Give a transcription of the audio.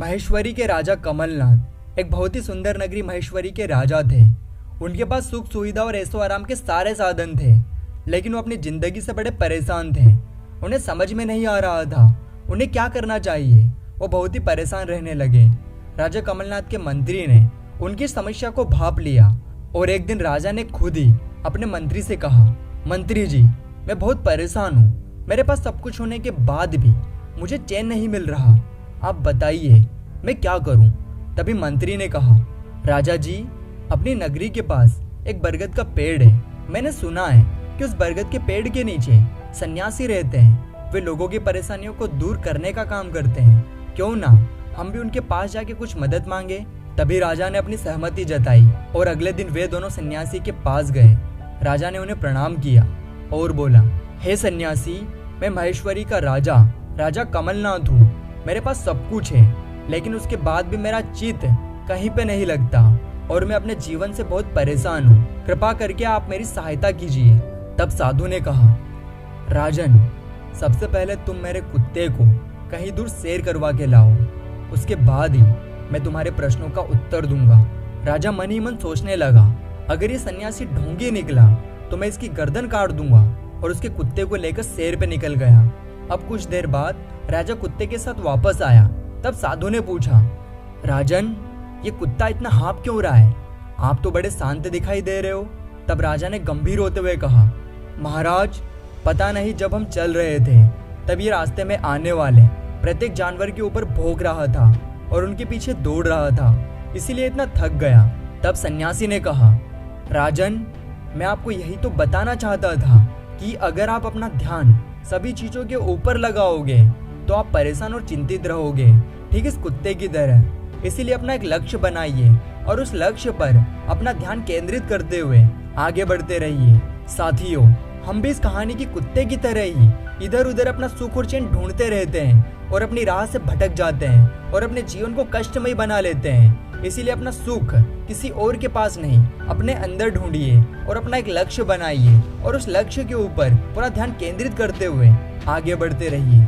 महेश्वरी के राजा कमलनाथ एक बहुत ही सुंदर नगरी महेश्वरी के राजा थे। उनके पास सुख सुविधा और ऐशो आराम के सारे साधन थे, लेकिन वो अपनी जिंदगी से बड़े परेशान थे। उन्हें समझ में नहीं आ रहा था उन्हें क्या करना चाहिए। वो बहुत ही परेशान रहने लगे। राजा कमलनाथ के मंत्री ने उनकी समस्या को भांप लिया और एक दिन राजा ने खुद ही अपने मंत्री से कहा, मंत्री जी, मैं बहुत परेशान हूँ। मेरे पास सब कुछ होने के बाद भी मुझे चैन नहीं मिल रहा। आप बताइए मैं क्या करूं? तभी मंत्री ने कहा, राजा जी, अपनी नगरी के पास एक बरगद का पेड़ है। मैंने सुना है कि उस बरगद के पेड़ के नीचे सन्यासी रहते हैं। वे लोगों की परेशानियों को दूर करने का काम करते हैं। क्यों ना हम भी उनके पास जाके कुछ मदद मांगे? तभी राजा ने अपनी सहमति जताई और अगले दिन वे दोनों सन्यासी के पास गए। राजा ने उन्हें प्रणाम किया और बोला, हे सन्यासी, मैं महेश्वरी का राजा कमलनाथ हूँ। मेरे पास सब कुछ है, लेकिन उसके बाद भी मेरा चित्त कहीं पे नहीं लगता और मैं अपने जीवन से बहुत परेशान हूँ। कृपा करके आप मेरी सहायता कीजिए। तब साधु ने कहा, राजन, सबसे पहले तुम मेरे कुत्ते को कहीं दूर सैर करवा के लाओ, उसके बाद ही मैं तुम्हारे प्रश्नों का उत्तर दूंगा। राजा मन ही मन सोचने लगा, अगर ये सन्यासी ढोंगी निकला तो मैं इसकी गर्दन काट दूंगा, और उसके कुत्ते को लेकर सैर पे निकल गया। अब कुछ देर बाद राजा कुत्ते के साथ वापस आया। तब साधु ने पूछा, राजन, ये कुत्ता इतना हाँफ क्यों रहा है? आप तो बड़े शांत दिखाई दे रहे हो। तब राजा ने गंभीर होते हुए कहा, महाराज, पता नहीं जब हम चल रहे थे तब ये रास्ते में आने वाले प्रत्येक जानवर के ऊपर भौंक रहा था और उनके पीछे दौड़ रहा था, इसीलिए इतना थक गया। तब सन्यासी ने कहा, राजन, मैं आपको यही तो बताना चाहता था कि अगर आप अपना ध्यान सभी चीजों के ऊपर लगाओगे तो आप परेशान और चिंतित रहोगे, ठीक इस कुत्ते की तरह। इसीलिए अपना एक लक्ष्य बनाइए और उस लक्ष्य पर अपना ध्यान केंद्रित करते हुए आगे बढ़ते रहिए। साथियों, हम भी इस कहानी की कुत्ते की तरह ही इधर उधर अपना सुख और चैन ढूंढते रहते हैं और अपनी राह से भटक जाते हैं और अपने जीवन को कष्टमय बना लेते हैं। इसीलिए अपना सुख किसी और के पास नहीं, अपने अंदर ढूंढिए और अपना एक लक्ष्य बनाइए और उस लक्ष्य के ऊपर पूरा ध्यान केंद्रित करते हुए आगे बढ़ते रहिए।